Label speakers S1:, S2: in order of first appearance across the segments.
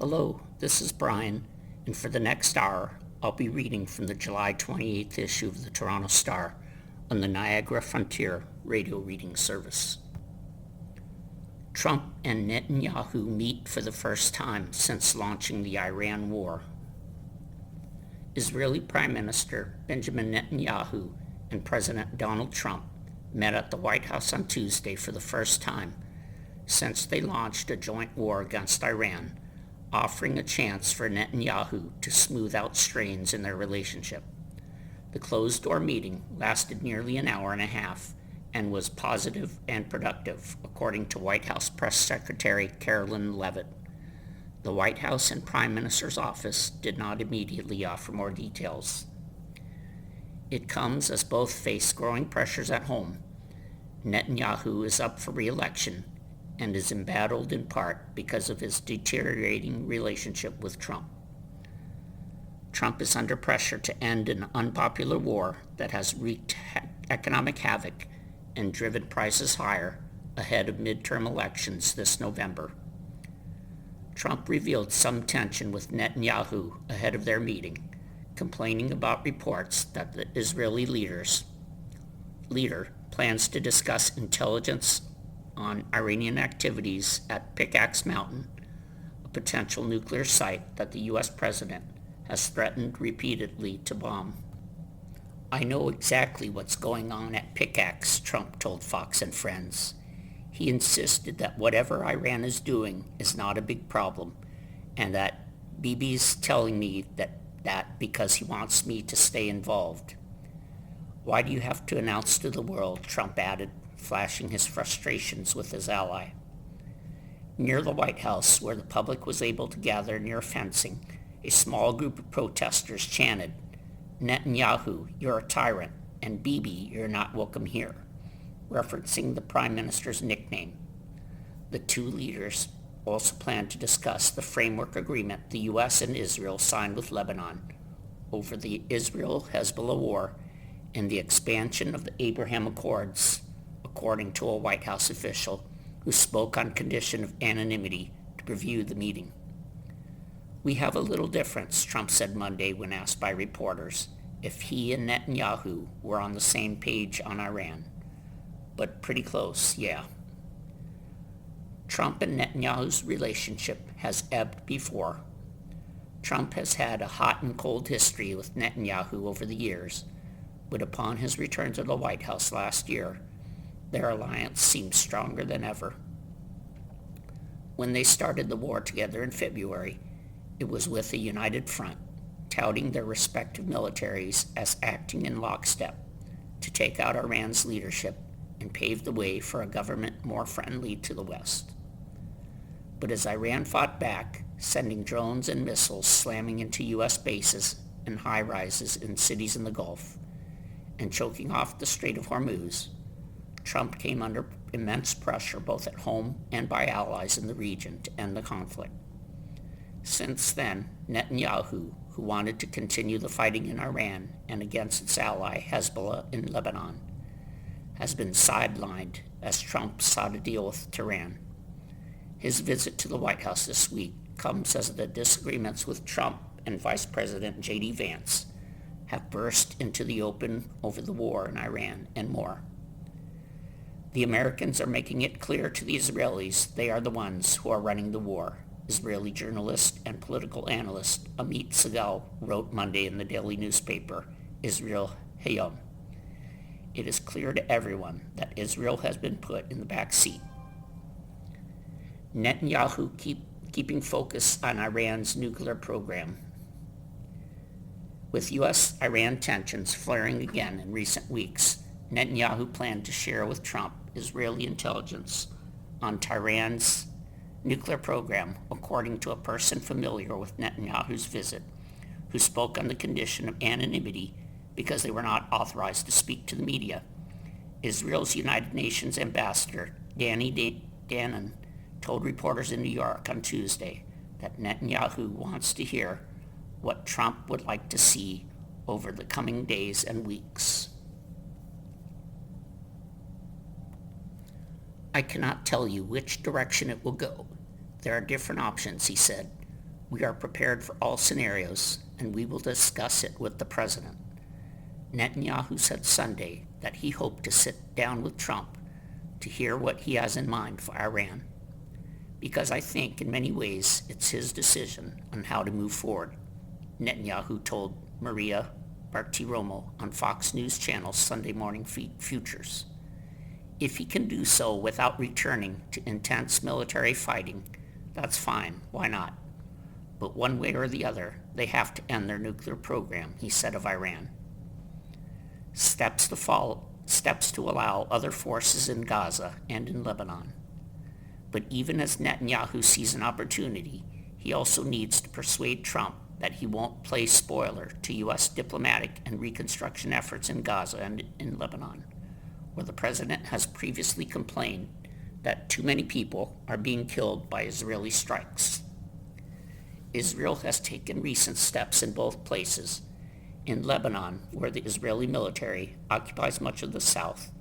S1: Hello, this is Brian, and for the next hour, I'll be reading from the July 28th issue of the Toronto Star on the Niagara Frontier radio reading service. Trump and Netanyahu meet for the first time since launching the Iran war. Israeli Prime Minister Benjamin Netanyahu and President Donald Trump met at the White House on Tuesday for the first time since they launched a joint war against Iran, offering a chance for Netanyahu to smooth out strains in their relationship. The closed-door meeting lasted nearly an hour and a half and was positive and productive, according to White House Press Secretary Karoline Leavitt. The White House and Prime Minister's office did not immediately offer more details. It comes as both face growing pressures at home. Netanyahu is up for re-election and is embattled in part because of his deteriorating relationship with Trump. Trump is under pressure to end an unpopular war that has wreaked economic havoc and driven prices higher ahead of midterm elections this November. Trump revealed some tension with Netanyahu ahead of their meeting, complaining about reports that the Israeli leader plans to discuss intelligence on Iranian activities at Pickaxe Mountain, a potential nuclear site that the U.S. president has threatened repeatedly to bomb. "I know exactly what's going on at Pickaxe," Trump told Fox and Friends. He insisted that whatever Iran is doing is not a big problem, and that Bibi's telling me that because he wants me to stay involved. "Why do you have to announce to the world?" Trump added, flashing his frustrations with his ally. Near the White House, where the public was able to gather near fencing, a small group of protesters chanted, "Netanyahu, you're a tyrant, and Bibi, you're not welcome here," referencing the Prime Minister's nickname. The two leaders also plan to discuss the framework agreement the U.S. and Israel signed with Lebanon over the Israel-Hezbollah war and the expansion of the Abraham Accords, according to a White House official who spoke on condition of anonymity to preview the meeting. "We have a little difference," Trump said Monday when asked by reporters if he and Netanyahu were on the same page on Iran. "But pretty close, yeah." Trump and Netanyahu's relationship has ebbed before. Trump has had a hot and cold history with Netanyahu over the years, but upon his return to the White House last year, their alliance seemed stronger than ever. When they started the war together in February, it was with a united front, touting their respective militaries as acting in lockstep to take out Iran's leadership and pave the way for a government more friendly to the West. But as Iran fought back, sending drones and missiles slamming into U.S. bases and high-rises in cities in the Gulf, and choking off the Strait of Hormuz, Trump came under immense pressure both at home and by allies in the region to end the conflict. Since then, Netanyahu, who wanted to continue the fighting in Iran and against its ally Hezbollah in Lebanon, has been sidelined as Trump sought a deal with Tehran. His visit to the White House this week comes as the disagreements with Trump and Vice President J.D. Vance have burst into the open over the war in Iran and more. The Americans are making it clear to the Israelis they are the ones who are running the war, Israeli journalist and political analyst Amit Segal wrote Monday in the daily newspaper, Israel Hayom. It is clear to everyone that Israel has been put in the back seat. Netanyahu keeping focus on Iran's nuclear program. With U.S.-Iran tensions flaring again in recent weeks, Netanyahu planned to share with Trump Israeli intelligence on Tehran's nuclear program, according to a person familiar with Netanyahu's visit, who spoke on the condition of anonymity because they were not authorized to speak to the media. Israel's United Nations ambassador, Danny Danon, told reporters in New York on Tuesday that Netanyahu wants to hear what Trump would like to see over the coming days and weeks. "I cannot tell you which direction it will go. There are different options," he said. We are prepared for all scenarios, and we will discuss it with the president. Netanyahu said Sunday that he hoped to sit down with Trump to hear what he has in mind for Iran, because I think in many ways it's his decision on how to move forward, Netanyahu told Maria Bartiromo on Fox News Channel's Sunday Morning Futures. If he can do so without returning to intense military fighting, that's fine, why not? But one way or the other, they have to end their nuclear program, he said of Iran. Steps to allow other forces in Gaza and in Lebanon. But even as Netanyahu sees an opportunity, he also needs to persuade Trump that he won't play spoiler to U.S. diplomatic and reconstruction efforts in Gaza and in Lebanon, where the president has previously complained that too many people are being killed by Israeli strikes. Israel has taken recent steps in both places. In Lebanon, where the Israeli military occupies much of the south,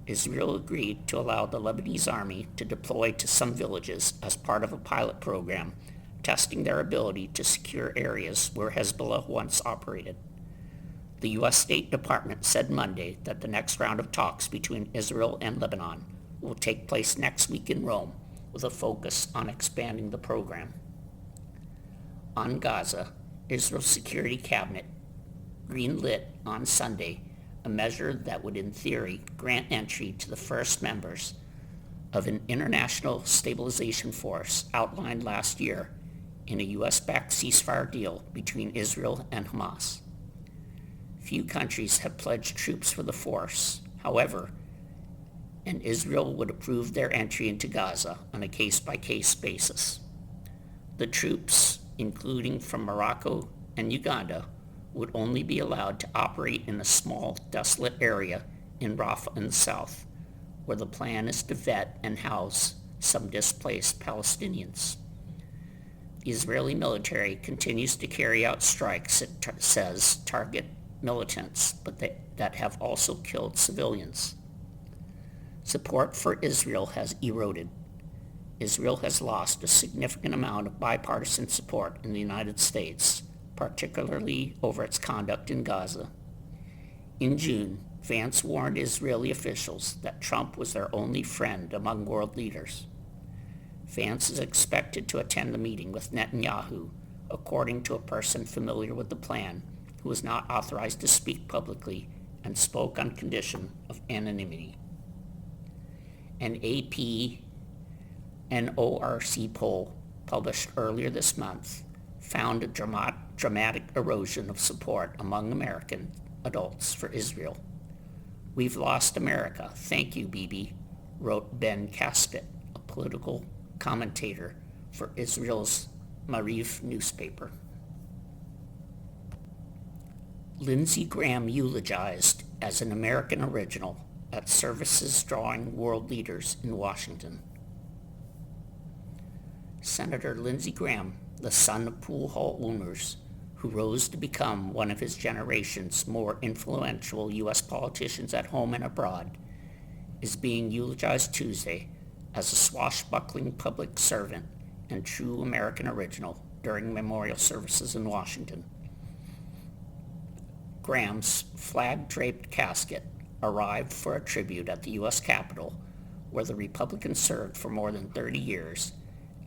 S1: Israel agreed to allow the Lebanese army to deploy to some villages as part of a pilot program, testing their ability to secure areas where Hezbollah once operated. The U.S. State Department said Monday that the next round of talks between Israel and Lebanon will take place next week in Rome, with a focus on expanding the program. On Gaza, Israel's Security Cabinet greenlit on Sunday a measure that would in theory grant entry to the first members of an international stabilization force outlined last year in a U.S.-backed ceasefire deal between Israel and Hamas. Few countries have pledged troops for the force, however, and Israel would approve their entry into Gaza on a case-by-case basis. The troops, including from Morocco and Uganda, would only be allowed to operate in a small, desolate area in Rafah in the south, where the plan is to vet and house some displaced Palestinians. The Israeli military continues to carry out strikes, it says, target militants, but that have also killed civilians. Support for Israel has eroded. Israel has lost a significant amount of bipartisan support in the United States, particularly over its conduct in Gaza. In June, Vance warned Israeli officials that Trump was their only friend among world leaders. Vance is expected to attend the meeting with Netanyahu, according to a person familiar with the plan, who was not authorized to speak publicly and spoke on condition of anonymity. An AP and ORC poll published earlier this month found a dramatic erosion of support among American adults for Israel. "We've lost America. Thank you, Bibi," wrote Ben Caspit, a political commentator for Israel's Maariv newspaper. Lindsey Graham eulogized as an American original at services drawing world leaders in Washington. Senator Lindsey Graham, the son of pool hall owners, who rose to become one of his generation's more influential U.S. politicians at home and abroad, is being eulogized Tuesday as a swashbuckling public servant and true American original during memorial services in Washington. Graham's flag-draped casket arrived for a tribute at the U.S. Capitol, where the Republican served for more than 30 years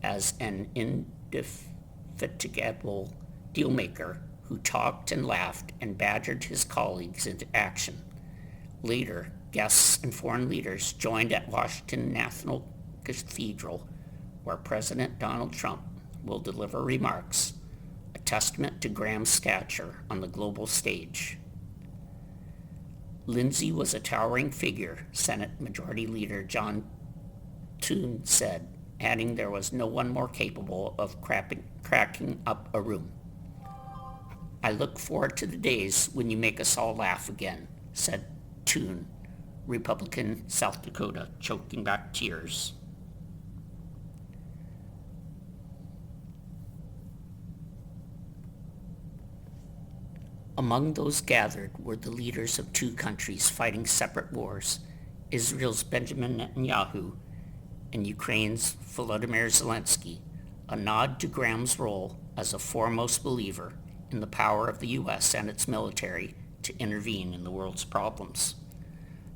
S1: as an indefatigable dealmaker who talked and laughed and badgered his colleagues into action. Later, guests and foreign leaders joined at Washington National Cathedral, where President Donald Trump will deliver remarks, a testament to Graham's stature on the global stage. Lindsey was a towering figure, Senate Majority Leader John Thune said, adding there was no one more capable of cracking up a room. "I look forward to the days when you make us all laugh again," said Thune, Republican South Dakota, choking back tears. Among those gathered were the leaders of two countries fighting separate wars, Israel's Benjamin Netanyahu and Ukraine's Volodymyr Zelensky, a nod to Graham's role as a foremost believer in the power of the U.S. and its military to intervene in the world's problems.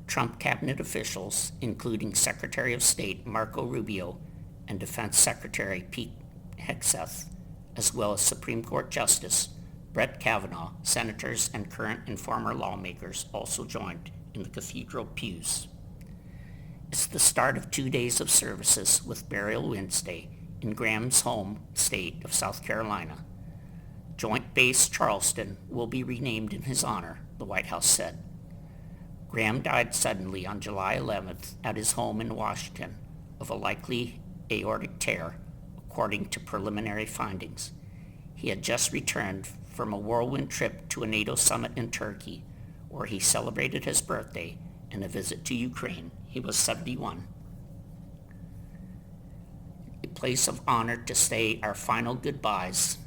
S1: Trump cabinet officials, including Secretary of State Marco Rubio and Defense Secretary Pete Hegseth, as well as Supreme Court Justice Brett Kavanaugh, senators and current and former lawmakers also joined in the cathedral pews. It's the start of 2 days of services with Burial Wednesday in Graham's home state of South Carolina. Joint Base Charleston will be renamed in his honor, the White House said. Graham died suddenly on July 11th at his home in Washington of a likely aortic tear, according to preliminary findings. He had just returned from a whirlwind trip to a NATO summit in Turkey, where he celebrated his birthday and a visit to Ukraine. He was 71. A place of honor to say our final goodbyes.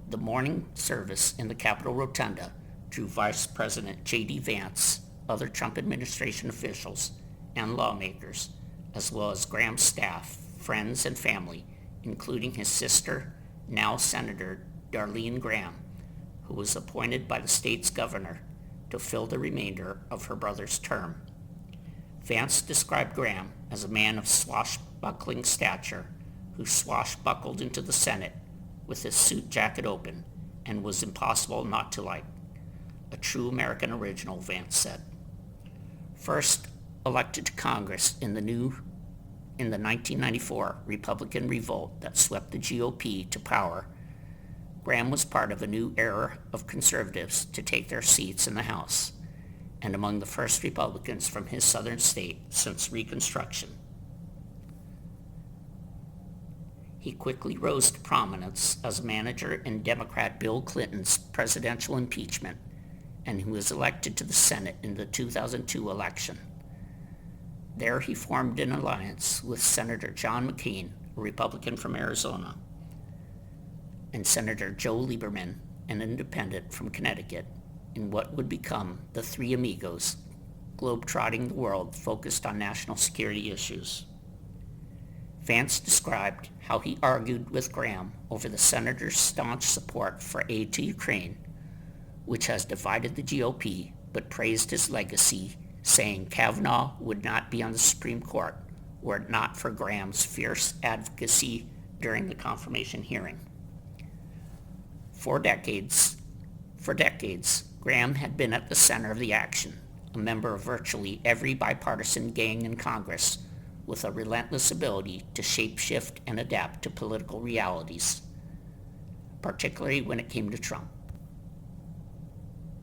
S1: The morning service in the Capitol Rotunda drew Vice President J.D. Vance, other Trump administration officials, and lawmakers, as well as Graham's staff, friends, and family, including his sister, now Senator Darlene Graham, who was appointed by the state's governor to fill the remainder of her brother's term. Vance described Graham as a man of swashbuckling stature who swashbuckled into the Senate with his suit jacket open and was impossible not to like. A true American original, Vance said. First elected to Congress in the 1994 Republican revolt that swept the GOP to power, Graham was part of a new era of conservatives to take their seats in the House, and among the first Republicans from his southern state since Reconstruction. He quickly rose to prominence as a manager in Democrat Bill Clinton's presidential impeachment, and he was elected to the Senate in the 2002 election. There he formed an alliance with Senator John McCain, a Republican from Arizona, and Senator Joe Lieberman, an independent from Connecticut, in what would become the Three Amigos, globe-trotting the world focused on national security issues. Vance described how he argued with Graham over the senator's staunch support for aid to Ukraine, which has divided the GOP, but praised his legacy, saying Kavanaugh would not be on the Supreme Court were it not for Graham's fierce advocacy during the confirmation hearing. For decades, Graham had been at the center of the action, a member of virtually every bipartisan gang in Congress, with a relentless ability to shape-shift and adapt to political realities, particularly when it came to Trump.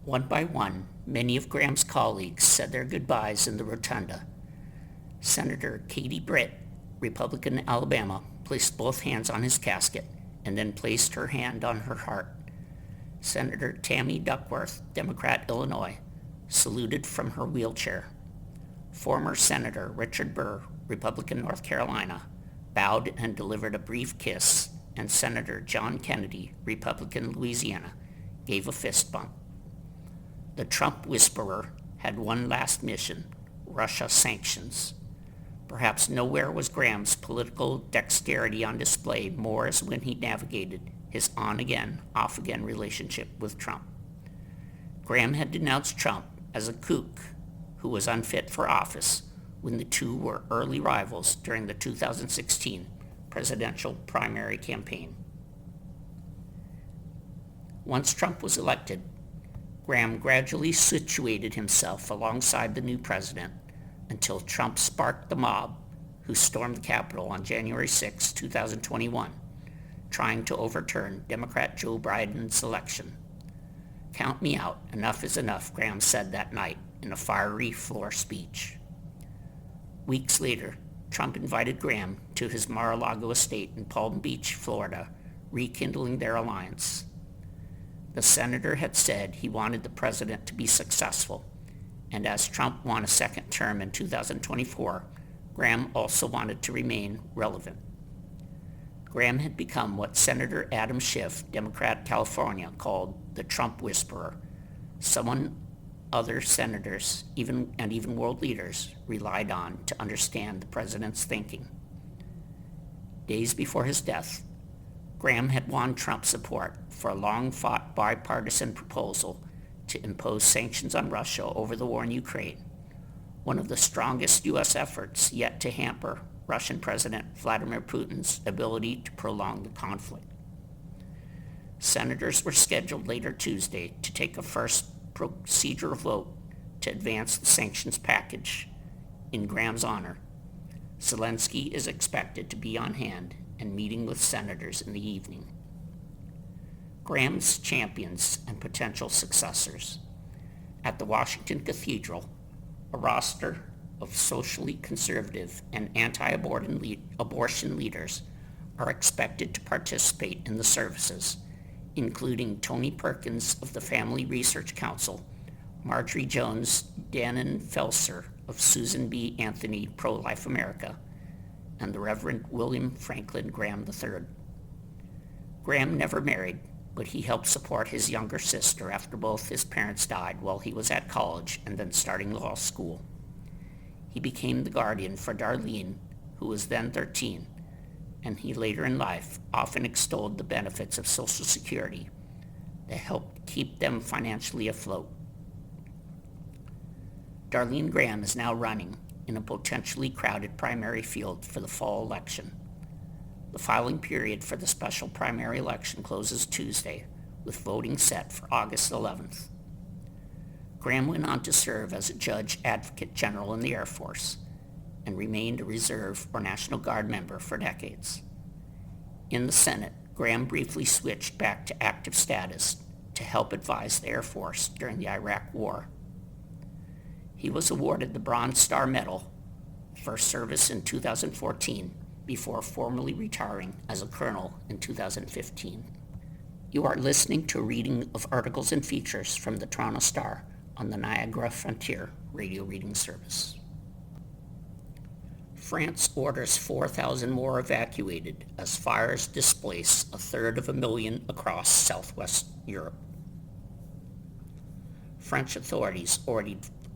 S1: One by one, many of Graham's colleagues said their goodbyes in the rotunda. Senator Katie Britt, Republican Alabama, placed both hands on his casket and then placed her hand on her heart. Senator Tammy Duckworth, Democrat Illinois, saluted from her wheelchair. Former Senator Richard Burr, Republican North Carolina, bowed and delivered a brief kiss, and Senator John Kennedy, Republican Louisiana, gave a fist bump. The Trump whisperer had one last mission: Russia sanctions. Perhaps nowhere was Graham's political dexterity on display more as when he navigated his on-again, off-again relationship with Trump. Graham had denounced Trump as a kook who was unfit for office when the two were early rivals during the 2016 presidential primary campaign. Once Trump was elected, Graham gradually situated himself alongside the new president until Trump sparked the mob who stormed the Capitol on January 6, 2021, trying to overturn Democrat Joe Biden's election. "Count me out. Enough is enough," Graham said that night in a fiery floor speech. Weeks later, Trump invited Graham to his Mar-a-Lago estate in Palm Beach, Florida, rekindling their alliance. The senator had said he wanted the president to be successful, and as Trump won a second term in 2024, Graham also wanted to remain relevant. Graham had become what Senator Adam Schiff, Democrat California, called the Trump whisperer, someone other senators and even world leaders relied on to understand the president's thinking. Days before his death, Graham had won Trump's support for a long-fought bipartisan proposal to impose sanctions on Russia over the war in Ukraine, one of the strongest U.S. efforts yet to hamper Russian President Vladimir Putin's ability to prolong the conflict. Senators were scheduled later Tuesday to take a first procedural vote to advance the sanctions package in Graham's honor. Zelensky is expected to be on hand and meeting with senators in the evening. Graham's champions and potential successors. At the Washington Cathedral, a roster of socially conservative and anti-abortion leaders are expected to participate in the services, including Tony Perkins of the Family Research Council, Marjorie Jones Dannenfelser of Susan B. Anthony Pro-Life America, and the Reverend William Franklin Graham III. Graham never married, but he helped support his younger sister after both his parents died while he was at college and then starting law school. He became the guardian for Darlene, who was then 13, and he later in life often extolled the benefits of Social Security that helped keep them financially afloat. Darlene Graham is now running in a potentially crowded primary field for the fall election. The filing period for the special primary election closes Tuesday, with voting set for August 11th. Graham went on to serve as a Judge Advocate General in the Air Force and remained a Reserve or National Guard member for decades. In the Senate, Graham briefly switched back to active status to help advise the Air Force during the Iraq War. He was awarded the Bronze Star Medal for service in 2014 before formally retiring as a colonel in 2015. You are listening to a reading of articles and features from the Toronto Star on the Niagara Frontier radio reading service. France orders 4,000 more evacuated as fires displace 1/3 across southwest Europe. French authorities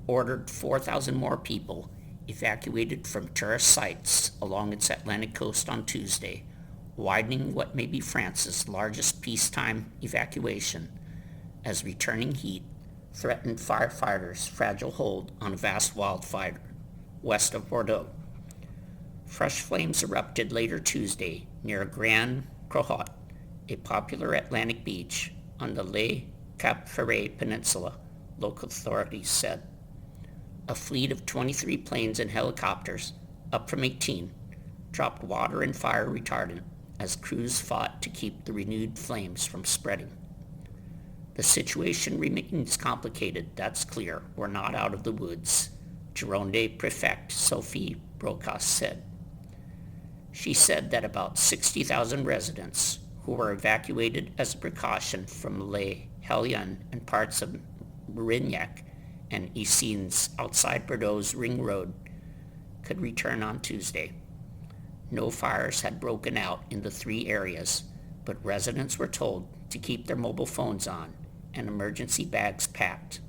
S1: ordered 4,000 more people evacuated from tourist sites along its Atlantic coast on Tuesday, widening what may be France's largest peacetime evacuation as returning heat threatened firefighters' fragile hold on a vast wildfire west of Bordeaux. Fresh flames erupted later Tuesday near Grand Croixot, a popular Atlantic beach on the Le Cap Ferret Peninsula, local authorities said. A fleet of 23 planes and helicopters, up from 18, dropped water and fire retardant as crews fought to keep the renewed flames from spreading. The situation remains complicated, that's clear. We're not out of the woods, Gironde Prefect Sophie Brocas said. She said that about 60,000 residents who were evacuated as a precaution from Les Hellions and parts of Mérignac and Essens outside Bordeaux's Ring Road could return on Tuesday. No fires had broken out in the three areas, but residents were told to keep their mobile phones on and emergency bags packed.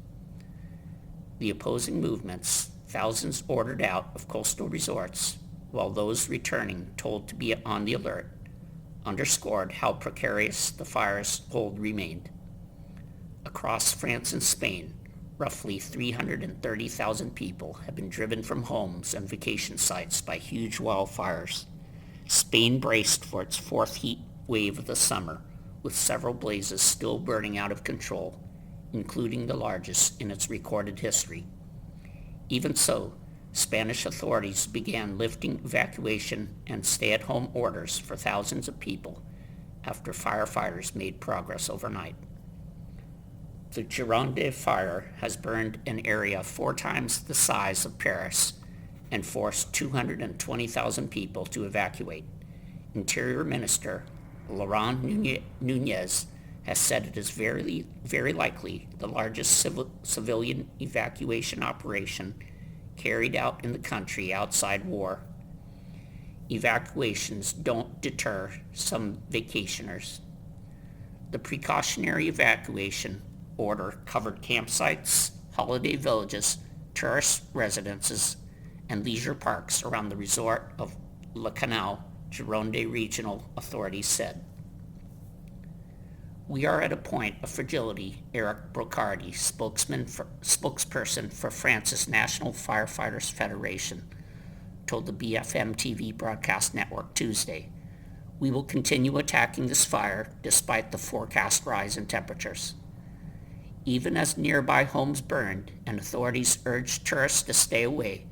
S1: The opposing movements, thousands ordered out of coastal resorts, while those returning told to be on the alert, underscored how precarious the fire's hold remained. Across France and Spain, roughly 330,000 people have been driven from homes and vacation sites by huge wildfires. Spain braced for its fourth heat wave of the summer, with several blazes still burning out of control, including the largest in its recorded history. Even so, Spanish authorities began lifting evacuation and stay-at-home orders for thousands of people after firefighters made progress overnight. The Gironde fire has burned an area 4 times the size of Paris and forced 220,000 people to evacuate. Interior Minister Laurent Nunez has said it is very, very likely the largest civilian evacuation operation carried out in the country outside war. Evacuations don't deter some vacationers. The precautionary evacuation order covered campsites, holiday villages, tourist residences, and leisure parks around the resort of Le Canal, Gironde regional authorities said. We are at a point of fragility, Eric Brocardi, spokesperson for France's National Firefighters Federation, told the BFM TV broadcast network Tuesday. We will continue attacking this fire despite the forecast rise in temperatures. Even as nearby homes burned and authorities urged tourists to stay away,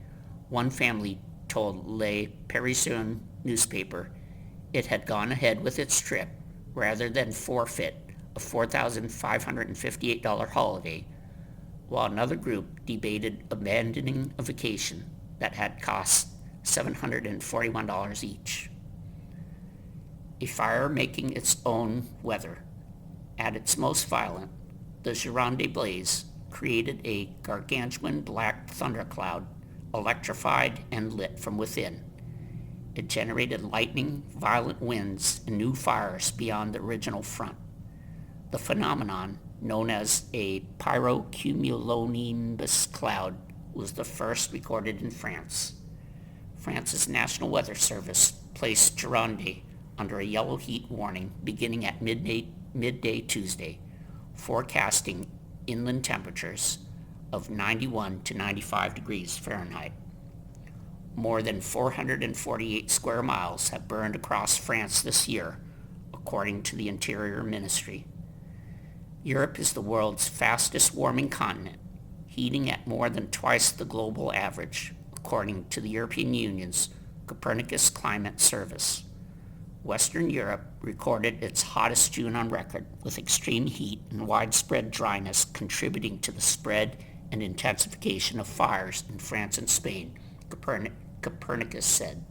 S1: one family told Le Parisien newspaper it had gone ahead with its trip rather than forfeit a $4,558 holiday, while another group debated abandoning a vacation that had cost $741 each. A fire making its own weather. At its most violent, the Gironde blaze created a gargantuan black thundercloud, electrified and lit from within. It generated lightning, violent winds, and new fires beyond the original front. The phenomenon, known as a pyrocumulonimbus cloud, was the first recorded in France. France's National Weather Service placed Gironde under a yellow heat warning beginning at midday Tuesday, forecasting inland temperatures of 91 to 95 degrees Fahrenheit. More than 448 square miles have burned across France this year, according to the Interior Ministry. Europe is the world's fastest warming continent, heating at more than twice the global average, according to the European Union's Copernicus Climate Service. Western Europe recorded its hottest June on record, with extreme heat and widespread dryness contributing to the spread and intensification of fires in France and Spain, Copernicus said.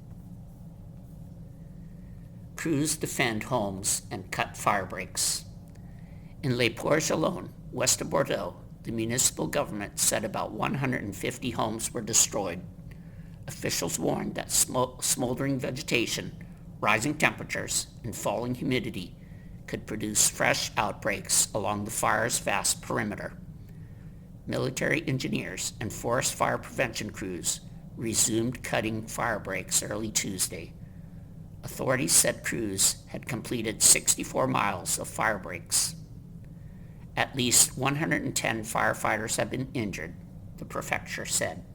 S1: Crews defend homes and cut fire breaks. In Les Porges alone, west of Bordeaux, the municipal government said about 150 homes were destroyed. Officials warned that smoldering vegetation, rising temperatures, and falling humidity could produce fresh outbreaks along the fire's vast perimeter. Military engineers and forest fire prevention crews resumed cutting fire breaks early Tuesday. Authorities said crews had completed 64 miles of fire breaks. At least 110 firefighters have been injured, the prefecture said.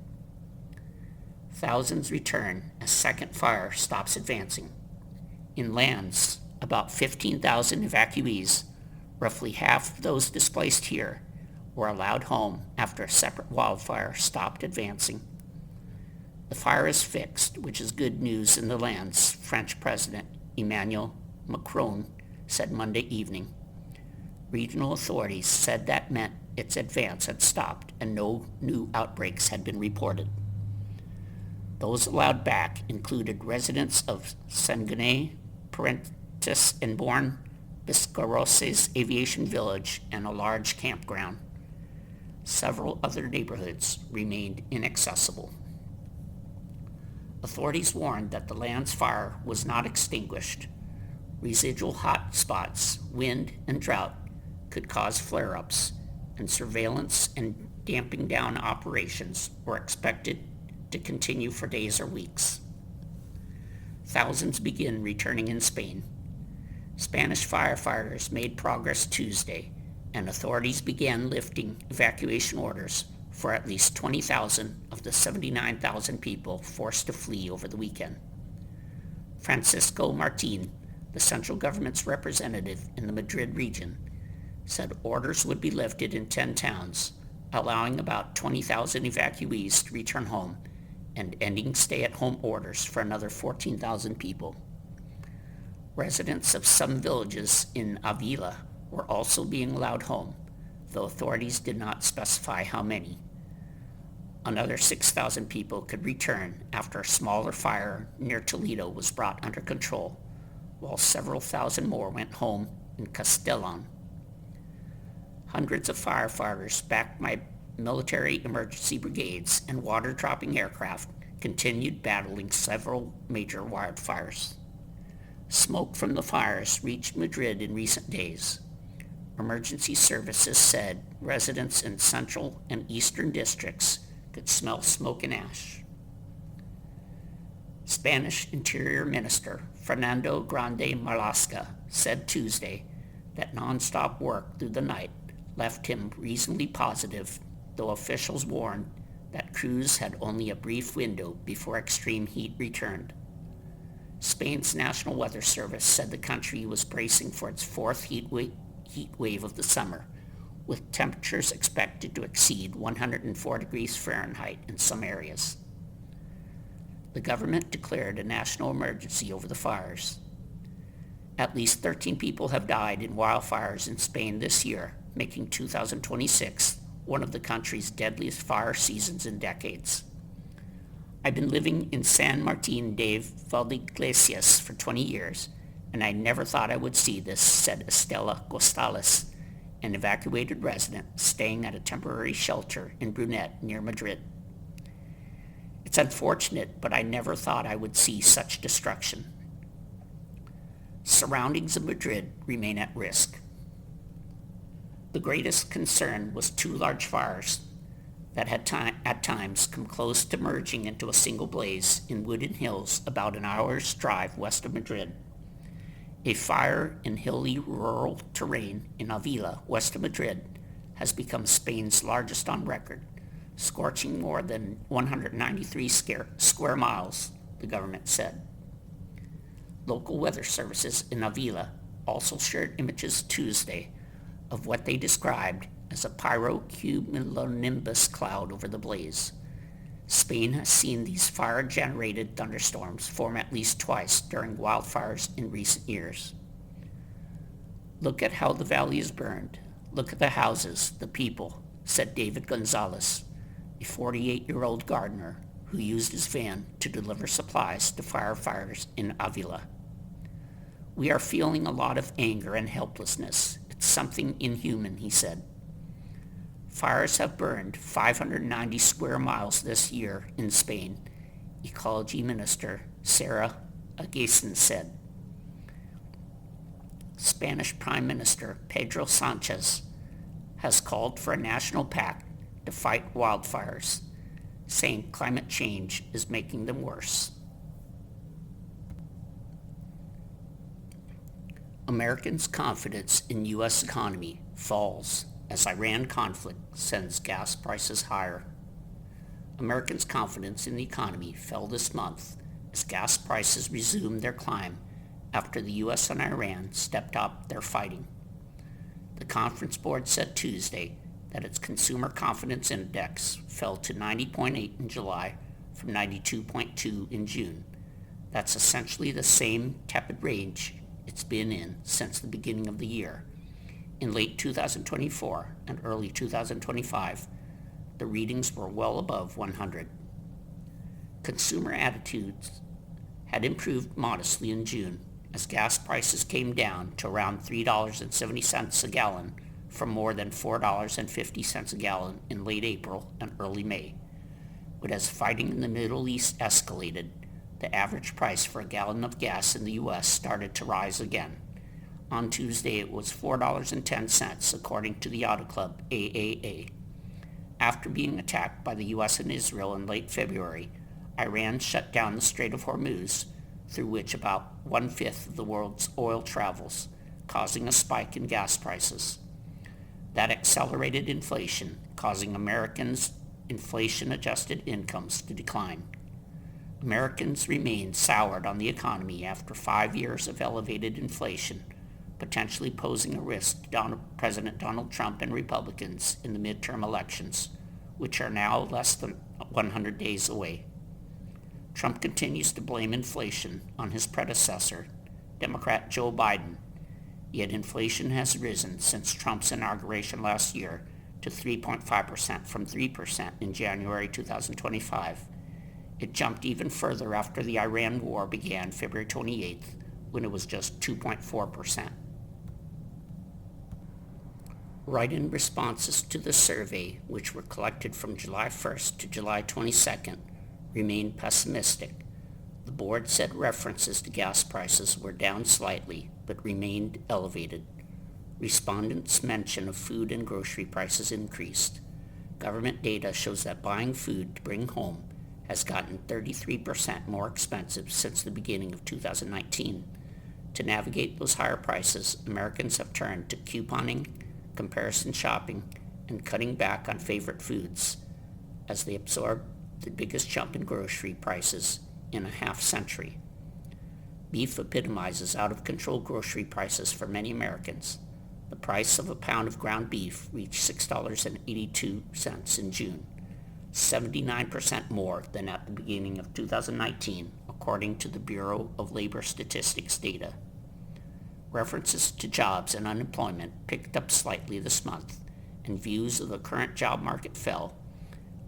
S1: Thousands return as second fire stops advancing. In Lens, about 15,000 evacuees, roughly half of those displaced here, were allowed home after a separate wildfire stopped advancing. The fire is fixed, which is good news in the Lens, French President Emmanuel Macron said Monday evening. Regional authorities said that meant its advance had stopped and no new outbreaks had been reported. Those allowed back included residents of Saguenay, Parentis and Bourne, Biscarrosses Aviation Village, and a large campground. Several other neighborhoods remained inaccessible. Authorities warned that the Lens fire was not extinguished. Residual hot spots, wind, and drought could cause flare-ups, and surveillance and damping down operations were expected to continue for days or weeks. Thousands begin returning in Spain. Spanish firefighters made progress Tuesday, and authorities began lifting evacuation orders for at least 20,000 of the 79,000 people forced to flee over the weekend. Francisco Martin, the central government's representative in the Madrid region, said orders would be lifted in 10 towns, allowing about 20,000 evacuees to return home and ending stay-at-home orders for another 14,000 people. Residents of some villages in Avila were also being allowed home, though authorities did not specify how many. Another 6,000 people could return after a smaller fire near Toledo was brought under control, while several thousand more went home in Castellon. Hundreds of firefighters, backed by military emergency brigades and water-dropping aircraft, continued battling several major wildfires. Smoke from the fires reached Madrid in recent days. Emergency services said residents in central and eastern districts could smell smoke and ash. Spanish Interior Minister Fernando Grande Marlaska said Tuesday that nonstop work through the night left him reasonably positive, though officials warned that crews had only a brief window before extreme heat returned. Spain's National Weather Service said the country was bracing for its fourth heat wave of the summer, with temperatures expected to exceed 104 degrees Fahrenheit in some areas. The government declared a national emergency over the fires. At least 13 people have died in wildfires in Spain this year, making 2026 one of the country's deadliest fire seasons in decades. I've been living in San Martin de Valdeiglesias for 20 years, and I never thought I would see this, said Estela Gonzalez, an evacuated resident staying at a temporary shelter in Brunet near Madrid. It's unfortunate, but I never thought I would see such destruction. Surroundings of Madrid remain at risk. The greatest concern was two large fires that had at times come close to merging into a single blaze in wooded hills about an hour's drive west of Madrid. A fire in hilly rural terrain in Avila, west of Madrid, has become Spain's largest on record, scorching more than 193 square miles, the government said. Local weather services in Avila also shared images Tuesday of what they described as a pyrocumulonimbus cloud over the blaze. Spain has seen these fire-generated thunderstorms form at least twice during wildfires in recent years. Look at how the valley is burned. Look at the houses, the people, said David Gonzalez, a 48-year-old gardener who used his van to deliver supplies to firefighters in Avila. We are feeling a lot of anger and helplessness. It's something inhuman, he said. Fires have burned 590 square miles this year in Spain, Ecology Minister Sarah Agassiz said. Spanish Prime Minister Pedro Sanchez has called for a national pact to fight wildfires, saying climate change is making them worse. Americans' confidence in U.S. economy falls as Iran conflict sends gas prices higher. Americans' confidence in the economy fell this month as gas prices resumed their climb after the U.S. and Iran stepped up their fighting. The conference board said Tuesday that its consumer confidence index fell to 90.8 in July from 92.2 in June. That's essentially the same tepid range it's been in since the beginning of the year. In late 2024 and early 2025, the readings were well above 100. Consumer attitudes had improved modestly in June as gas prices came down to around $3.70 a gallon from more than $4.50 a gallon in late April and early May. But as fighting in the Middle East escalated, the average price for a gallon of gas in the U.S. started to rise again. On Tuesday, it was $4.10, according to the Auto Club AAA. After being attacked by the U.S. and Israel in late February, Iran shut down the Strait of Hormuz, through which about one-fifth of the world's oil travels, causing a spike in gas prices. That accelerated inflation, causing Americans' inflation-adjusted incomes to decline. Americans remain soured on the economy after 5 years of elevated inflation, potentially posing a risk to President Donald Trump and Republicans in the midterm elections, which are now less than 100 days away. Trump continues to blame inflation on his predecessor, Democrat Joe Biden, yet inflation has risen since Trump's inauguration last year to 3.5% from 3% in January 2025. It jumped even further after the Iran war began February 28th, when it was just 2.4%. Write-in responses to the survey, which were collected from July 1st to July 22nd, remained pessimistic. The board said references to gas prices were down slightly, but remained elevated. Respondents' mention of food and grocery prices increased. Government data shows that buying food to bring home has gotten 33% more expensive since the beginning of 2019. To navigate those higher prices, Americans have turned to couponing, comparison shopping, and cutting back on favorite foods as they absorb the biggest jump in grocery prices in a half century. Beef epitomizes out-of-control grocery prices for many Americans. The price of a pound of ground beef reached $6.82 in June, 79% more than at the beginning of 2019, according to the Bureau of Labor Statistics data. References to jobs and unemployment picked up slightly this month, and views of the current job market fell.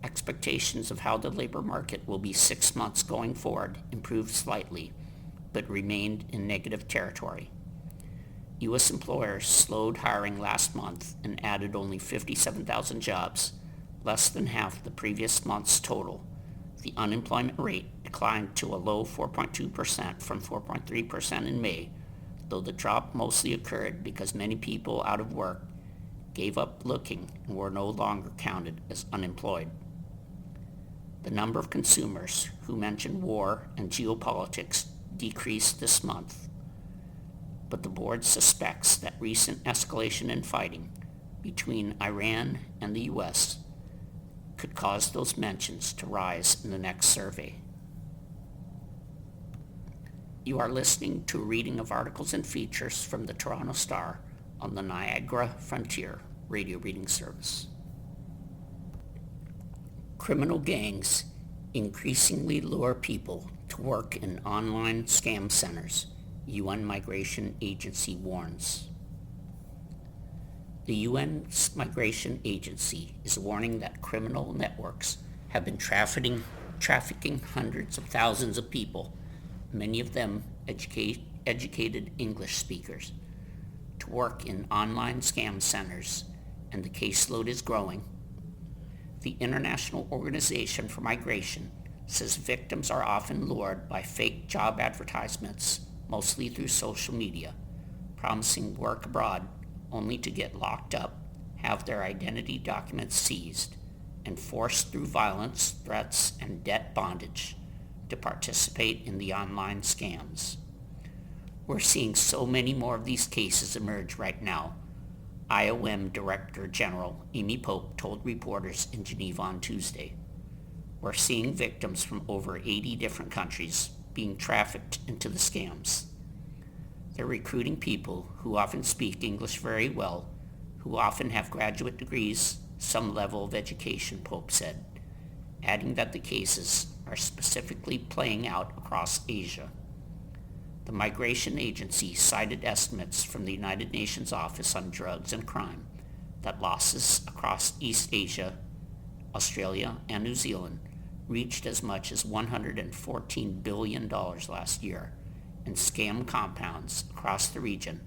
S1: Expectations of how the labor market will be 6 months going forward improved slightly, but remained in negative territory. U.S. employers slowed hiring last month and added only 57,000 jobs, less than half the previous month's total. The unemployment rate declined to a low 4.2% from 4.3% in May, though the drop mostly occurred because many people out of work gave up looking and were no longer counted as unemployed. The number of consumers who mentioned war and geopolitics decreased this month, but the board suspects that recent escalation in fighting between Iran and the U.S. could cause those mentions to rise in the next survey. You are listening to a reading of articles and features from the Toronto Star on the Niagara Frontier radio reading service. Criminal gangs increasingly lure people to work in online scam centers, UN Migration Agency warns. The UN Migration Agency is warning that criminal networks have been trafficking hundreds of thousands of people, many of them educated English speakers, to work in online scam centers, and the caseload is growing. The International Organization for Migration says victims are often lured by fake job advertisements, mostly through social media, promising work abroad only to get locked up, have their identity documents seized, and forced through violence, threats, and debt bondage to participate in the online scams. We're seeing so many more of these cases emerge right now, IOM Director General Amy Pope told reporters in Geneva on Tuesday. We're seeing victims from over 80 different countries being trafficked into the scams. They're recruiting people who often speak English very well, who often have graduate degrees, some level of education, Pope said, adding that the cases are specifically playing out across Asia. The Migration Agency cited estimates from the United Nations Office on Drugs and Crime that losses across East Asia, Australia, and New Zealand reached as much as $114 billion last year, and scam compounds across the region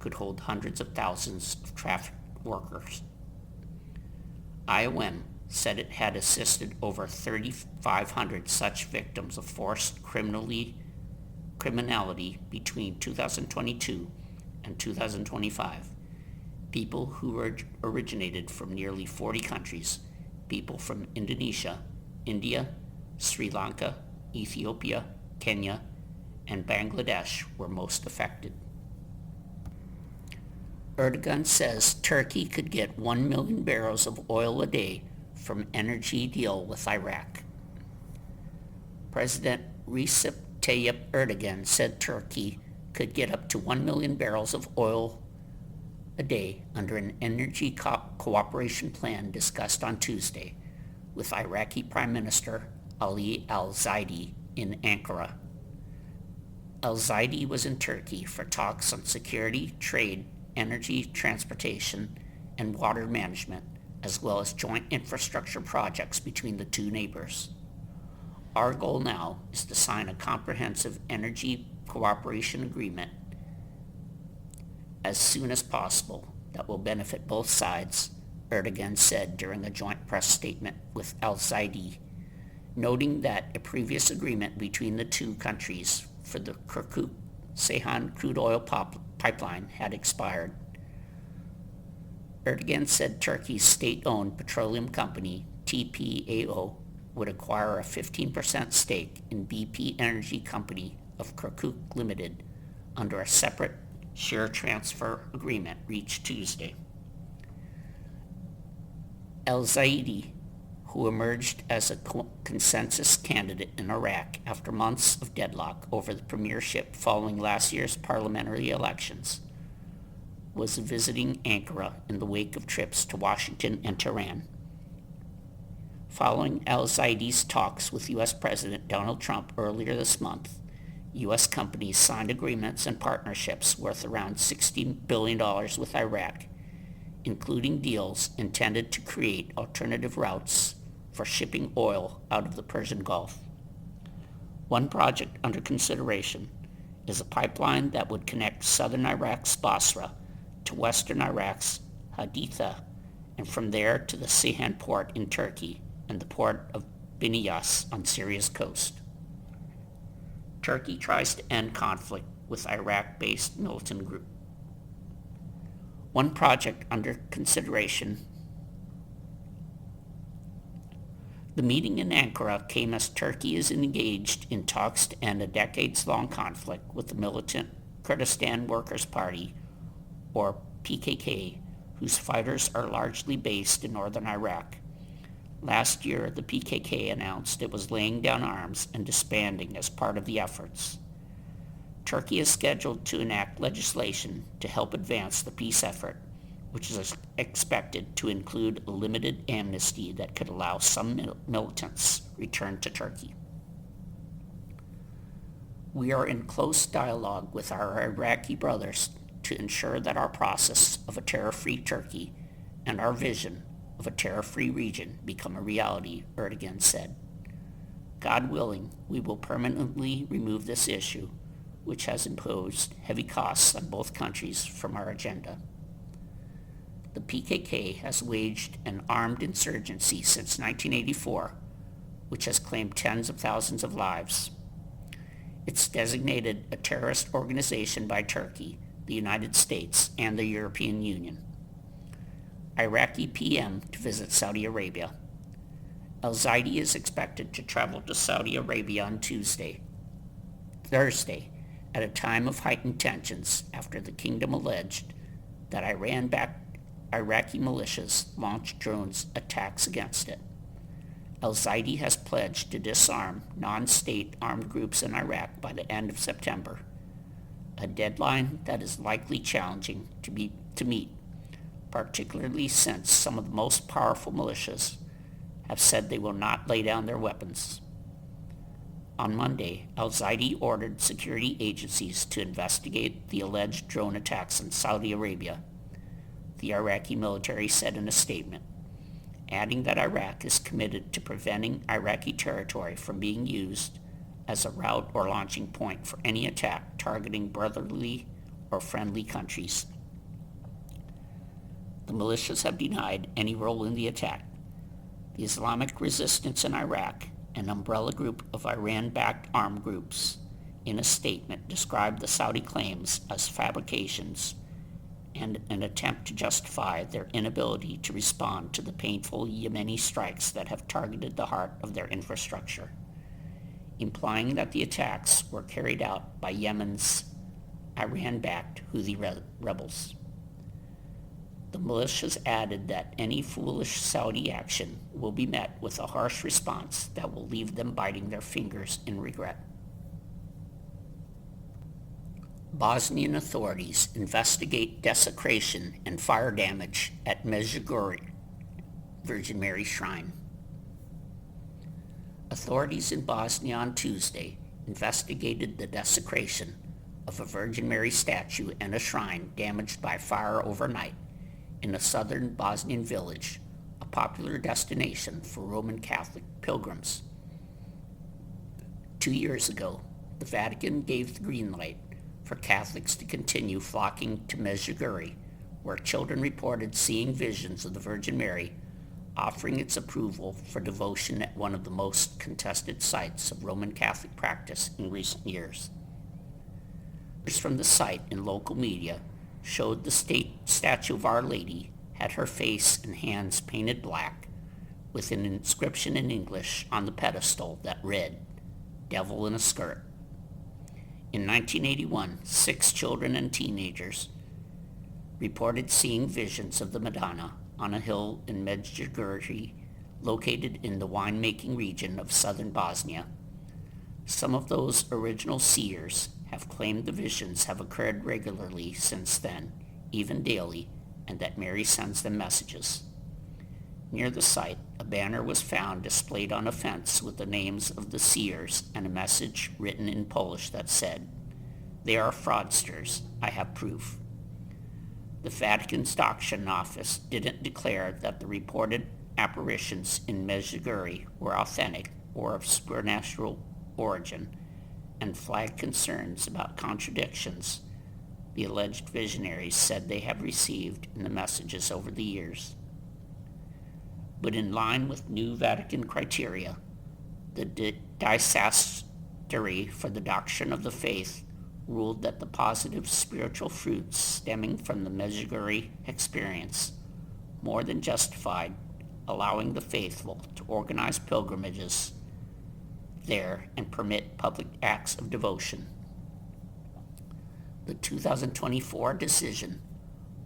S1: could hold hundreds of thousands of trafficked workers. IOM said it had assisted over 3,500 such victims of forced criminality between 2022 and 2025. People who originated from nearly 40 countries, people from Indonesia, India, Sri Lanka, Ethiopia, Kenya, and Bangladesh were most affected. Erdogan says Turkey could get 1 million barrels of oil a day from energy deal with Iraq. President Recep Tayyip Erdogan said Turkey could get up to 1 million barrels of oil a day under an energy cooperation plan discussed on Tuesday with Iraqi Prime Minister Ali al-Zaidi in Ankara. Al-Zaidi was in Turkey for talks on security, trade, energy, transportation, and water management, as well as joint infrastructure projects between the two neighbors. Our goal now is to sign a comprehensive energy cooperation agreement as soon as possible that will benefit both sides, Erdogan said during a joint press statement with al-Zaidi, noting that a previous agreement between the two countries for the Kirkuk-Ceyhan crude oil pipeline had expired. Erdogan said Turkey's state-owned petroleum company, TPAO, would acquire a 15% stake in BP Energy Company of Kirkuk Limited, under a separate share transfer agreement reached Tuesday. Al-Zaidi, who emerged as a consensus candidate in Iraq after months of deadlock over the premiership following last year's parliamentary elections, was visiting Ankara in the wake of trips to Washington and Tehran. Following Al-Zaidi's talks with U.S. President Donald Trump earlier this month, U.S. companies signed agreements and partnerships worth around $60 billion with Iraq, including deals intended to create alternative routes for shipping oil out of the Persian Gulf. One project under consideration is a pipeline that would connect southern Iraq's Basra to western Iraq's Haditha, and from there to the Ceyhan port in Turkey and the port of Benias on Syria's coast. Turkey tries to end conflict with Iraq-based militant group. One project under consideration. The meeting in Ankara came as Turkey is engaged in talks to end a decades-long conflict with the militant Kurdistan Workers' Party, or PKK, whose fighters are largely based in northern Iraq. Last year, the PKK announced it was laying down arms and disbanding as part of the efforts. Turkey is scheduled to enact legislation to help advance the peace effort, which is expected to include a limited amnesty that could allow some militants returned to Turkey. We are in close dialogue with our Iraqi brothers to ensure that our process of a terror-free Turkey and our vision of a terror-free region become a reality, Erdogan said. God willing, we will permanently remove this issue, which has imposed heavy costs on both countries, from our agenda. The PKK has waged an armed insurgency since 1984, which has claimed tens of thousands of lives. It's designated a terrorist organization by Turkey, the United States, and the European Union. Iraqi PM to visit Saudi Arabia. Al-Zaidi is expected to travel to Saudi Arabia on Thursday, at a time of heightened tensions after the kingdom alleged that Iran-backed Iraqi militias launched drones attacks against it. Al-Zaidi has pledged to disarm non-state armed groups in Iraq by the end of September, a deadline that is likely challenging to meet, particularly since some of the most powerful militias have said they will not lay down their weapons. On Monday, Al-Zaidi ordered security agencies to investigate the alleged drone attacks in Saudi Arabia, the Iraqi military said in a statement, adding that Iraq is committed to preventing Iraqi territory from being used as a route or launching point for any attack targeting brotherly or friendly countries. The militias have denied any role in the attack. The Islamic Resistance in Iraq, an umbrella group of Iran-backed armed groups, in a statement described the Saudi claims as fabrications and an attempt to justify their inability to respond to the painful Yemeni strikes that have targeted the heart of their infrastructure, implying that the attacks were carried out by Yemen's Iran-backed Houthi rebels. The militias added that any foolish Saudi action will be met with a harsh response that will leave them biting their fingers in regret. Bosnian authorities investigate desecration and fire damage at Medjugorje Virgin Mary Shrine. Authorities in Bosnia on Tuesday investigated the desecration of a Virgin Mary statue and a shrine damaged by fire overnight in a southern Bosnian village, a popular destination for Roman Catholic pilgrims. 2 years ago, the Vatican gave the green light for Catholics to continue flocking to Medjugorje, where children reported seeing visions of the Virgin Mary, offering its approval for devotion at one of the most contested sites of Roman Catholic practice in recent years. Pictures from the site in local media showed the state statue of Our Lady had her face and hands painted black, with an inscription in English on the pedestal that read, "Devil in a Skirt." In 1981, 6 children and teenagers reported seeing visions of the Madonna on a hill in Medjugorje, located in the winemaking region of southern Bosnia. Some of those original seers have claimed the visions have occurred regularly since then, even daily, and that Mary sends them messages. Near the site, a banner was found displayed on a fence with the names of the seers and a message written in Polish that said, "They are fraudsters. I have proof." The Vatican's auction office didn't declare that the reported apparitions in Medjugorje were authentic or of supernatural origin, and flagged concerns about contradictions the alleged visionaries said they have received in the messages over the years. But in line with new Vatican criteria, the dicastery for the doctrine of the faith ruled that the positive spiritual fruits stemming from the Medjugorje experience more than justified allowing the faithful to organize pilgrimages there and permit public acts of devotion. The 2024 decision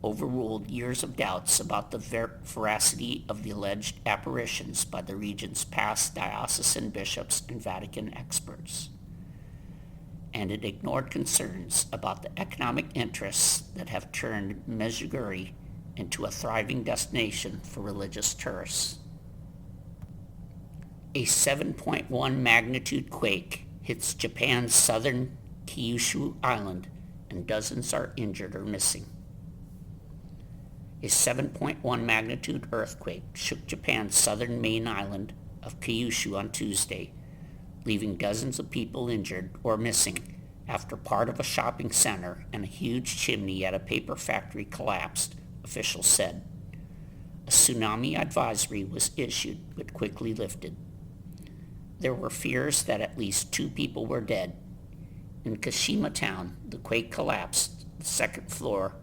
S1: overruled years of doubts about the veracity of the alleged apparitions by the region's past diocesan bishops and Vatican experts, and it ignored concerns about the economic interests that have turned Medjugorje into a thriving destination for religious tourists. A 7.1 magnitude quake hits Japan's southern Kyushu Island, and dozens are injured or missing. A 7.1 magnitude earthquake shook Japan's southern main island of Kyushu on Tuesday, leaving dozens of people injured or missing after part of a shopping center and a huge chimney at a paper factory collapsed, officials said. A tsunami advisory was issued but quickly lifted. There were fears that at least 2 people were dead. In Kashima town, the quake collapsed the second floor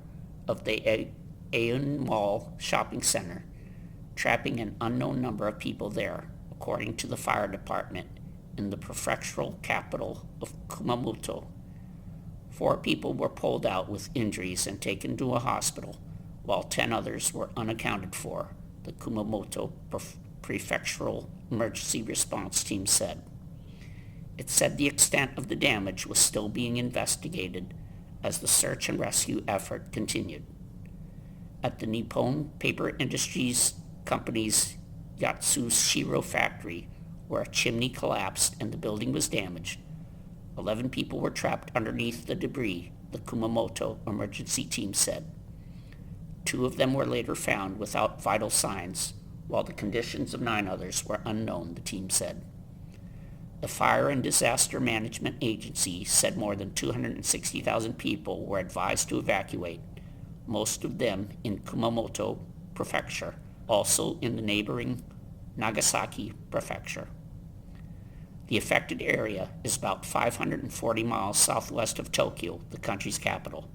S1: of the Aeon Mall shopping center, trapping an unknown number of people there, according to the fire department in the prefectural capital of Kumamoto. 4 people were pulled out with injuries and taken to a hospital, while 10 others were unaccounted for, the Kumamoto Prefectural Emergency Response Team said. It said the extent of the damage was still being investigated as the search and rescue effort continued. At the Nippon Paper Industries Company's Yatsushiro factory, where a chimney collapsed and the building was damaged, 11 people were trapped underneath the debris, the Kumamoto emergency team said. 2 of them were later found without vital signs, while the conditions of 9 others were unknown, the team said. The Fire and Disaster Management Agency said more than 260,000 people were advised to evacuate, most of them in Kumamoto Prefecture, also in the neighboring Nagasaki Prefecture. The affected area is about 540 miles southwest of Tokyo, the country's capital.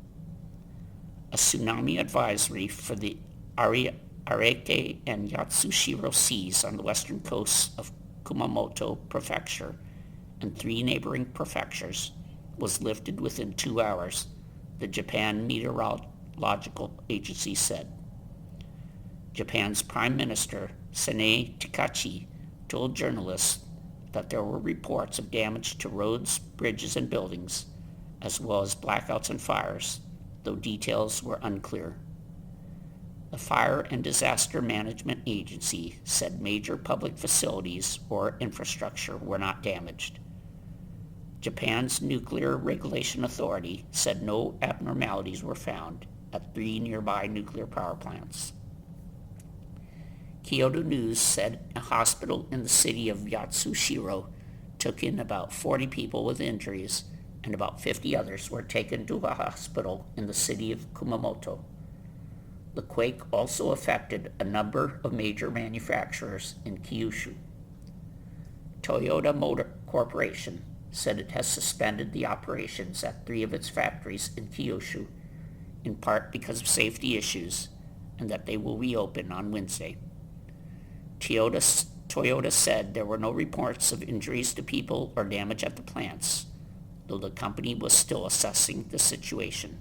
S1: A tsunami advisory for the Ariake and Yatsushiro seas on the western coast of Kumamoto Prefecture and 3 neighboring prefectures was lifted within 2 hours, the Japan Meteorological Agency said. Japan's Prime Minister Sanae Takachi told journalists that there were reports of damage to roads, bridges, and buildings, as well as blackouts and fires, though details were unclear. The Fire and Disaster Management Agency said major public facilities or infrastructure were not damaged. Japan's Nuclear Regulation Authority said no abnormalities were found at 3 nearby nuclear power plants. Kyodo News said a hospital in the city of Yatsushiro took in about 40 people with injuries, and about 50 others were taken to a hospital in the city of Kumamoto. The quake also affected a number of major manufacturers in Kyushu. Toyota Motor Corporation said it has suspended the operations at 3 of its factories in Kyushu, in part because of safety issues, and that they will reopen on Wednesday. Toyota said there were no reports of injuries to people or damage at the plants, though the company was still assessing the situation.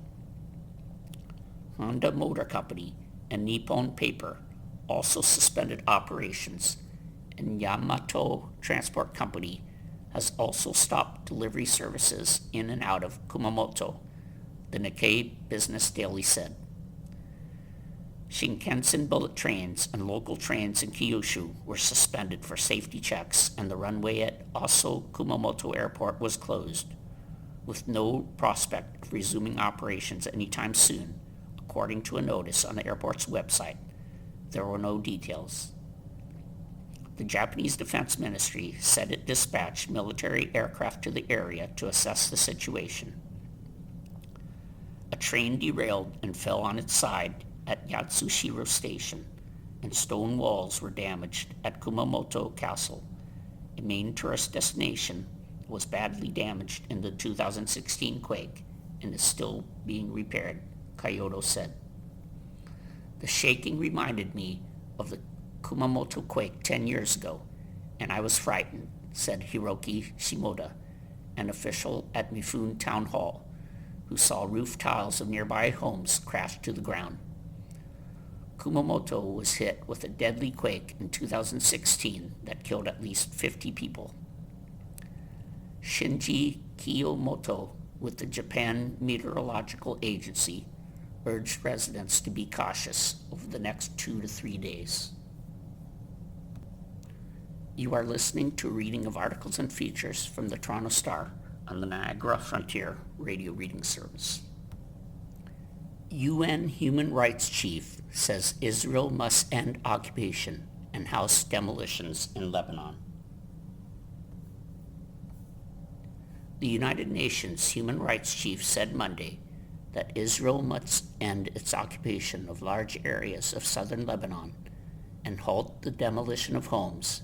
S1: Honda Motor Company and Nippon Paper also suspended operations, and Yamato Transport Company has also stopped delivery services in and out of Kumamoto, the Nikkei Business Daily said. Shinkansen bullet trains and local trains in Kyushu were suspended for safety checks, and the runway at Aso Kumamoto Airport was closed, with no prospect of resuming operations anytime soon, according to a notice on the airport's website. There were no details. The Japanese Defense Ministry said it dispatched military aircraft to the area to assess the situation. A train derailed and fell on its side at Yatsushiro Station, and stone walls were damaged at Kumamoto Castle, a main tourist destination that was badly damaged in the 2016 quake and is still being repaired, Kyoto said. The shaking reminded me of the Kumamoto quake 10 years ago, and I was frightened, said Hiroki Shimoda, an official at Mifune Town Hall, who saw roof tiles of nearby homes crash to the ground. Kumamoto was hit with a deadly quake in 2016 that killed at least 50 people. Shinji Kiyomoto with the Japan Meteorological Agency urged residents to be cautious over the next 2 to 3 days. You are listening to a reading of articles and features from the Toronto Star on the Niagara Frontier Radio Reading Service. UN Human Rights Chief says Israel must end occupation and house demolitions in Lebanon. The United Nations Human Rights Chief said Monday that Israel must end its occupation of large areas of southern Lebanon and halt the demolition of homes,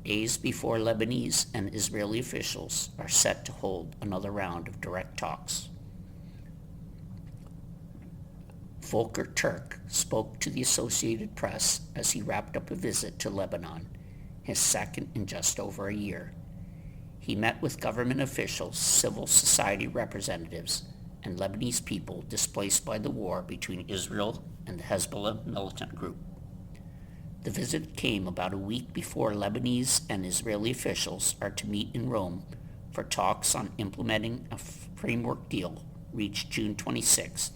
S1: days before Lebanese and Israeli officials are set to hold another round of direct talks. Volker Turk spoke to the Associated Press as he wrapped up a visit to Lebanon, his second in just over a year. He met with government officials, civil society representatives, and Lebanese people displaced by the war between Israel and the Hezbollah militant group. The visit came about a week before Lebanese and Israeli officials are to meet in Rome for talks on implementing a framework deal reached June 26th.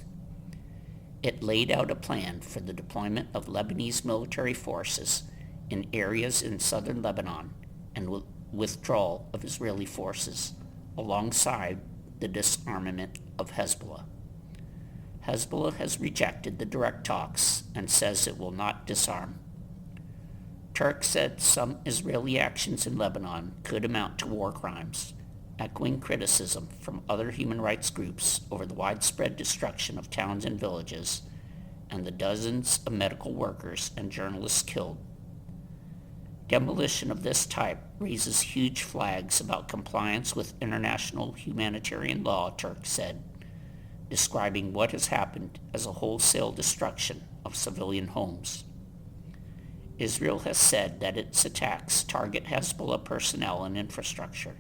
S1: It laid out a plan for the deployment of Lebanese military forces in areas in southern Lebanon and withdrawal of Israeli forces alongside the disarmament of Hezbollah. Hezbollah has rejected the direct talks and says it will not disarm. Turk said some Israeli actions in Lebanon could amount to war crimes, echoing criticism from other human rights groups over the widespread destruction of towns and villages and the dozens of medical workers and journalists killed. Demolition of this type raises huge flags about compliance with international humanitarian law, Turk said, describing what has happened as a wholesale destruction of civilian homes. Israel has said that its attacks target Hezbollah personnel and infrastructure.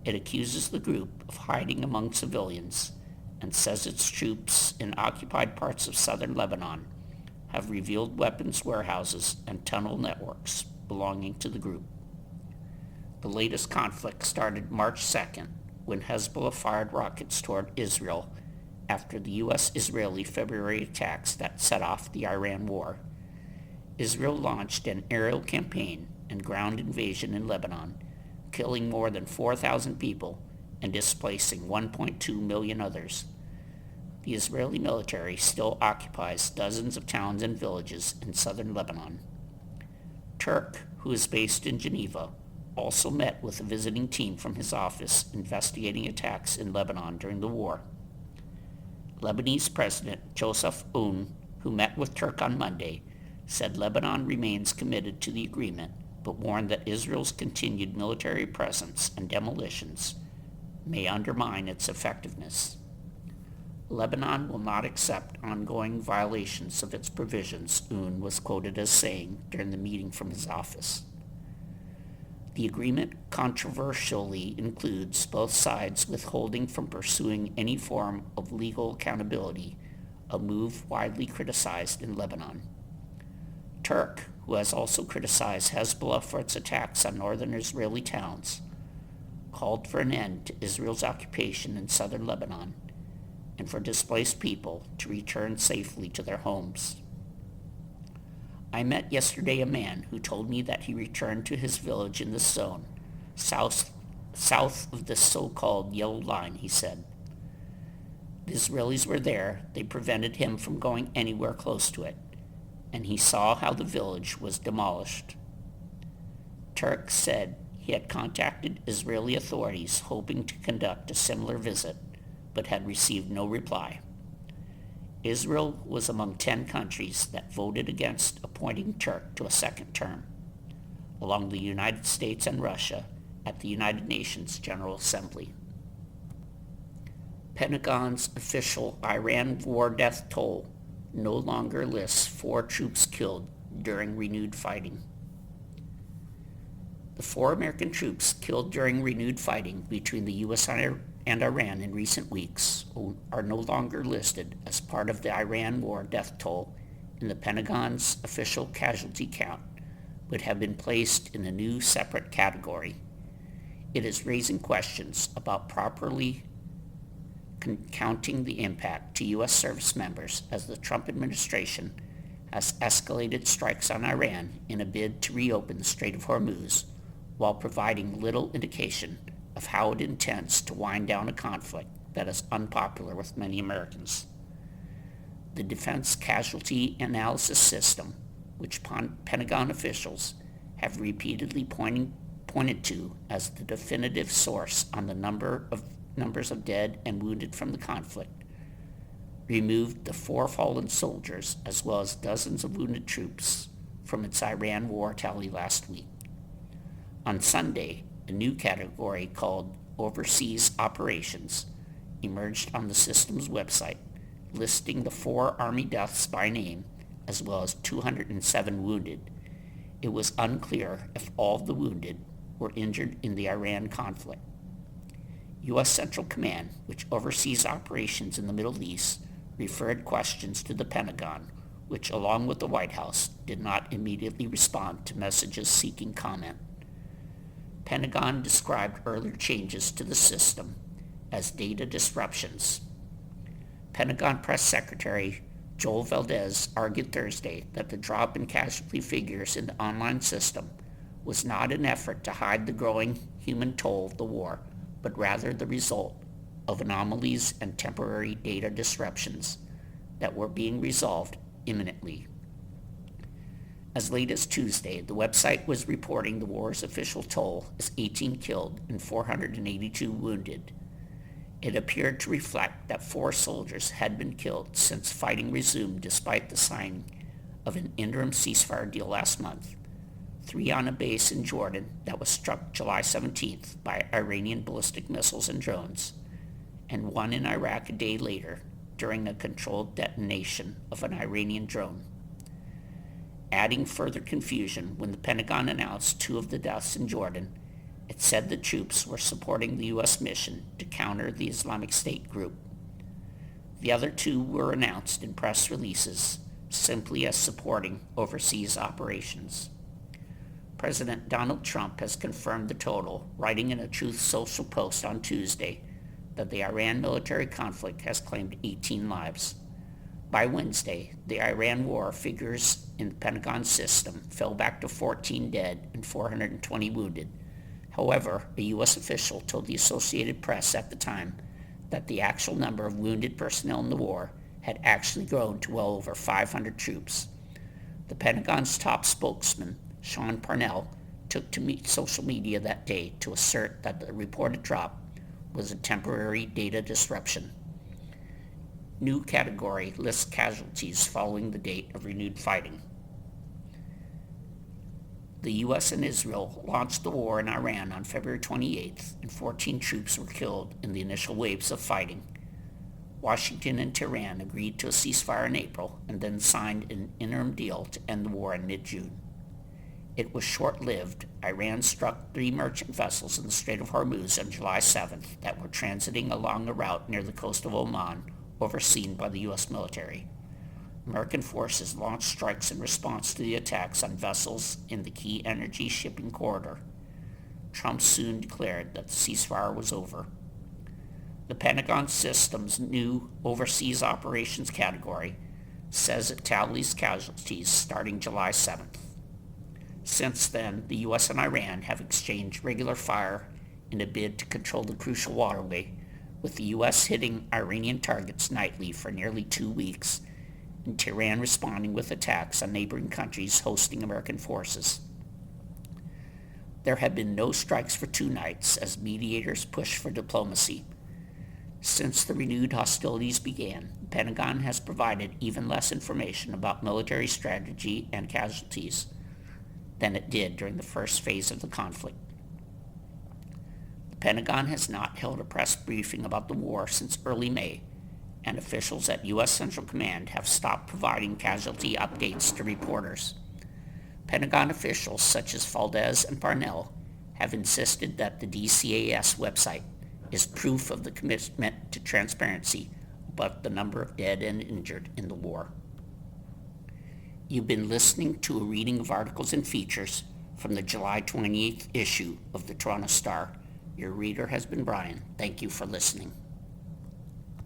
S1: It accuses the group of hiding among civilians and says its troops in occupied parts of southern Lebanon have revealed weapons warehouses and tunnel networks belonging to the group. The latest conflict started March 2nd when Hezbollah fired rockets toward Israel after the U.S.-Israeli February attacks that set off the Iran war. Israel launched an aerial campaign and ground invasion in Lebanon, killing more than 4,000 people and displacing 1.2 million others. The Israeli military still occupies dozens of towns and villages in southern Lebanon. Turk, who is based in Geneva, also met with a visiting team from his office investigating attacks in Lebanon during the war. Lebanese President Joseph Aoun, who met with Turk on Monday, said Lebanon remains committed to the agreement, but warned that Israel's continued military presence and demolitions may undermine its effectiveness. Lebanon will not accept ongoing violations of its provisions, Aoun was quoted as saying during the meeting from his office. The agreement controversially includes both sides withholding from pursuing any form of legal accountability, a move widely criticized in Lebanon. Turk, who has also criticized Hezbollah for its attacks on northern Israeli towns, called for an end to Israel's occupation in southern Lebanon and for displaced people to return safely to their homes. I met yesterday a man who told me that he returned to his village in the zone, south of the so-called Yellow Line, he said. The Israelis were there. They prevented him from going anywhere close to it, and he saw how the village was demolished. Turk said he had contacted Israeli authorities hoping to conduct a similar visit, but had received no reply. Israel was among 10 countries that voted against appointing Turk to a second term, along with the United States and Russia at the United Nations General Assembly. Pentagon's official Iran war death toll no longer lists 4 troops killed during renewed fighting. The 4 American troops killed during renewed fighting between the U.S. and Iran in recent weeks are no longer listed as part of the Iran war death toll in the Pentagon's official casualty count, but have been placed in a new separate category. It is raising questions about properly counting the impact to U.S. service members as the Trump administration has escalated strikes on Iran in a bid to reopen the Strait of Hormuz, while providing little indication of how it intends to wind down a conflict that is unpopular with many Americans. The Defense Casualty Analysis System, which Pentagon officials have repeatedly pointed to as the definitive source on the numbers of dead and wounded from the conflict, removed the 4 fallen soldiers as well as dozens of wounded troops from its Iran war tally last week. On Sunday, a new category called Overseas Operations emerged on the system's website, listing the 4 Army deaths by name as well as 207 wounded. It was unclear if all of the wounded were injured in the Iran conflict. U.S. Central Command, which oversees operations in the Middle East, referred questions to the Pentagon, which, along with the White House, did not immediately respond to messages seeking comment. Pentagon described earlier changes to the system as data disruptions. Pentagon Press Secretary Joel Valdez argued Thursday that the drop in casualty figures in the online system was not an effort to hide the growing human toll of the war, but rather the result of anomalies and temporary data disruptions that were being resolved imminently. As late as Tuesday, the website was reporting the war's official toll as 18 killed and 482 wounded. It appeared to reflect that 4 soldiers had been killed since fighting resumed despite the signing of an interim ceasefire deal last month. 3 on a base in Jordan that was struck July 17th by Iranian ballistic missiles and drones, and 1 in Iraq a day later during a controlled detonation of an Iranian drone. Adding further confusion, when the Pentagon announced 2 of the deaths in Jordan, it said the troops were supporting the U.S. mission to counter the Islamic State group. The other 2 were announced in press releases simply as supporting overseas operations. President Donald Trump has confirmed the total, writing in a Truth Social post on Tuesday that the Iran military conflict has claimed 18 lives. By Wednesday, the Iran war figures in the Pentagon system fell back to 14 dead and 420 wounded. However, a U.S. official told the Associated Press at the time that the actual number of wounded personnel in the war had actually grown to well over 500 troops. The Pentagon's top spokesman, Sean Parnell, took to social media that day to assert that the reported drop was a temporary data disruption. New category lists casualties following the date of renewed fighting. The U.S. and Israel launched the war in Iran on February 28th, and 14 troops were killed in the initial waves of fighting. Washington and Tehran agreed to a ceasefire in April and then signed an interim deal to end the war in mid-June. It was short-lived. Iran struck 3 merchant vessels in the Strait of Hormuz on July 7th that were transiting along a route near the coast of Oman, overseen by the U.S. military. American forces launched strikes in response to the attacks on vessels in the key energy shipping corridor. Trump soon declared that the ceasefire was over. The Pentagon system's new Overseas Operations category says it tallies casualties starting July 7th. Since then, the U.S. and Iran have exchanged regular fire in a bid to control the crucial waterway, with the U.S. hitting Iranian targets nightly for nearly 2 weeks, and Tehran responding with attacks on neighboring countries hosting American forces. There have been no strikes for 2 nights as mediators push for diplomacy. Since the renewed hostilities began, the Pentagon has provided even less information about military strategy and casualties than it did during the first phase of the conflict. The Pentagon has not held a press briefing about the war since early May, and officials at U.S. Central Command have stopped providing casualty updates to reporters. Pentagon officials such as Valdez and Parnell have insisted that the DCAS website is proof of the commitment to transparency about the number of dead and injured in the war. You've been listening to a reading of articles and features from the July 28th issue of the Toronto Star. Your reader has been Brian. Thank you for listening.